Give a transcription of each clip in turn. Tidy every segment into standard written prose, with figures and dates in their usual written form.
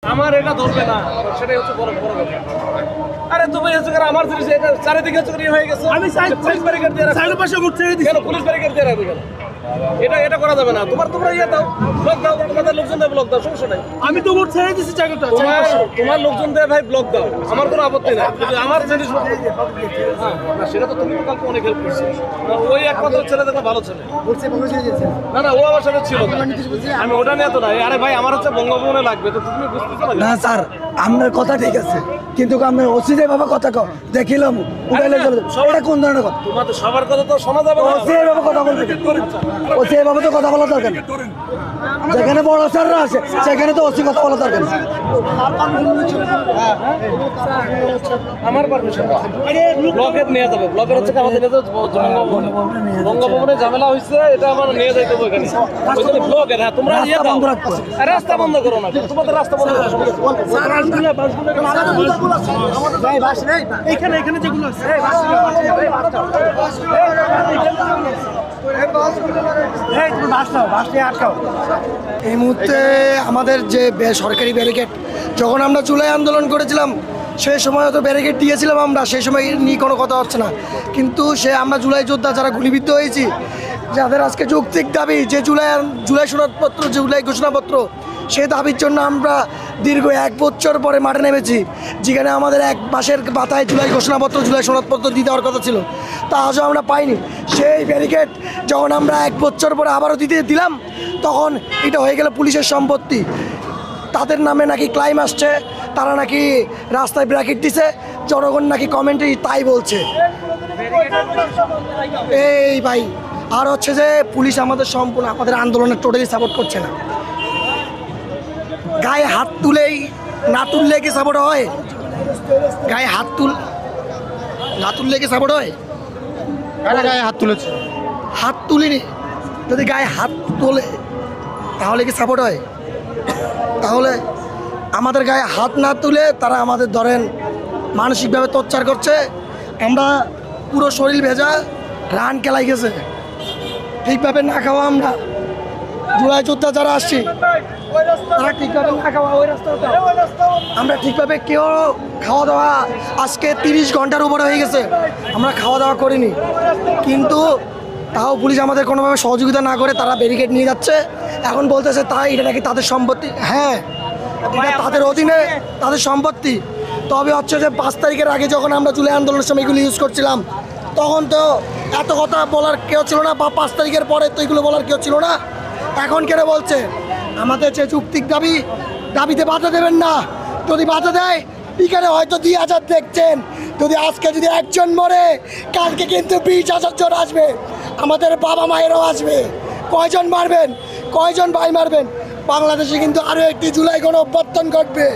আমার এটা ধরবে না, সেটাই হচ্ছে বড় বড় কথা। আরে তুমি হচ্ছে আমার জিনিস এটা চারিদিকে হচ্ছে হয়ে গেছে। আমি পুলিশ ব্যারিকেড দিয়ে রাখছি, সাইডের পাশে ঘুরতে দিই কেন? পুলিশ ব্যারিকেড দিয়ে রাখবে কেন? এটা করা যাবে না। তোমরা ইয়ে দাও, ব্লক দাও, তোমাদের লোকজন দিয়ে ব্লক দাও, সমস্যা নাই। আমি তো ভোট ছেড়ে দিচ্ছি জায়গাটা। তোমার লোকজন দিয়ে ভাই ব্লক দাও, আমার কোনো আপত্তি নাই। কিন্তু আমার জিনিস সেটা তো তুমি কালকে অনেক হেল্প করছো। ওই একমাত্র ছেলে দেখো ভালো ছেলে, না না ও আমার সাথে ছিল। আমি ওটা নিয়ে তো নাই। আরে ভাই আমার হচ্ছে বঙ্গভবনে লাগবে, তো তুমি বুঝতেছো না স্যার, আপনার কথা ঠিক আছে, কিন্তু আমরা ওসি যে বাবা কথা কও দেখিলাম উড়াইলে চলে এটা কোন ধরনের কথা? তোমাদের সবার কথা তো শোনা যাবে না। ওসি বাবা কথা বলবে, ওসি বাবা তো কথা বলা দরকার নেই। যেখানে বড় স্যাররা আছে সেখানে তো ওসি কথা বলা দরকার নেই। আমার পারমিশন ব্লকের নিয়ে যাবে। ব্লকের হচ্ছে আমাদের বঙ্গভবনে ঝামেলা হয়েছে, এটা আমার নিয়ে যাইতে হবে এখানে ব্লকের। হ্যাঁ তোমরা ইয়ে দাও, রাস্তা বন্ধ করো না, তোমাদের রাস্তা বন্ধ করো। এখানে যেগুলো আছে এই মুহূর্তে আমাদের যে সরকারি ব্যারিকেড, যখন আমরা জুলাই আন্দোলন করেছিলাম সেই সময় হয়তো ব্যারিকেড দিয়েছিলাম আমরা, সেই সময় নিয়ে কোনো কথা হচ্ছে না। কিন্তু আমরা জুলাই যোদ্ধা যারা গুলিবিদ্ধ হয়েছি, যাদের আজকে যৌক্তিক দাবি যে জুলাই সনদপত্র, জুলাই ঘোষণাপত্র, সেই দাবির জন্য আমরা দীর্ঘ 1 বছর পরে মাঠে নেমেছি, যেখানে আমাদের 1 মাসের মাথায় জুলাই ঘোষণাপত্র, জুলাই সনদপত্র দিয়ে দেওয়ার কথা ছিল, তা আজও আমরা পাইনি। সেই ব্যারিকেড যখন আমরা 1 বছর পরে আবারও দিলাম, তখন এটা হয়ে গেল পুলিশের সম্পত্তি। তাদের নামে নাকি ক্লাইম আসছে, তারা নাকি রাস্তায় ব্র্যাকেট দিছে, জনগণ নাকি কমেন্টে তাই বলছে। এই ভাই, আর হচ্ছে যে পুলিশ আমাদের সম্পূর্ণ আমাদের আন্দোলনের টোটালি সাপোর্ট করছে না। গায়ে হাত তুলেই না তুললে কি সাপোর্ট হয়? গায়ে হাত না তুললে কি সাপোর্ট হয়? গায়ে হাত তুলেছে, হাত তুলিনি, যদি গায়ে হাত তোলে তাহলে কি সাপোর্ট হয়? তাহলে আমাদের গায়ে হাত না তুলে তারা আমাদের ধরেন মানসিকভাবে টর্চার করছে। আমরা পুরো শরীর ভেজা, রান কেলাই গেছে, ঠিকভাবে না খাওয়া আমরা জুলাই যোদ্ধা যারা আসছি তারা ঠিকভাবে না খাওয়া, ওই রাস্তাটা আমরা ঠিকভাবে কেউ খাওয়া দাওয়া আজকে 30 ঘন্টার উপরে হয়ে গেছে, আমরা খাওয়া দাওয়া করিনি। কিন্তু তাও পুলিশ আমাদের কোনোভাবে সহযোগিতা না করে তারা ব্যারিকেড নিয়ে যাচ্ছে। এখন বলতেছে তাই এটা নাকি তাদের সম্পত্তি। হ্যাঁ, এটা তাদের অধীনে, তাদের সম্পত্তি। তবে হচ্ছে যে 5 তারিখের আগে যখন আমরা জুলাই আন্দোলনের সময় এগুলো ইউজ করছিলাম, তখন তো এত কথা বলার কেউ ছিল না, বা 5 তারিখের পরে তো এগুলো বলার কেউ ছিল না। এখন কেন বলছে আমাদের যে যৌক্তিক দাবিতে বাধা দেবেন না? যদি বাধা দেয়, বিকালে হয়তো 2000 দেখছেন, যদি আজকে যদি একজন মরে, কালকে কিন্তু 20,000 জন আসবে, আমাদের বাবা মায়েরাও আসবে। কয়জন মারবেন, কয়জন ভাই মারবেন? বাংলাদেশে কিন্তু আরও একটি জুলাই গণঅভ্যুত্থান ঘটবে।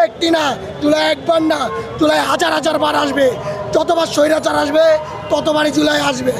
একটি না, জুলাই একবার না, জুলাই হাজার বার আসবে। যতবার স্বৈরাচার আসবে ততবারই জুলাই আসবে।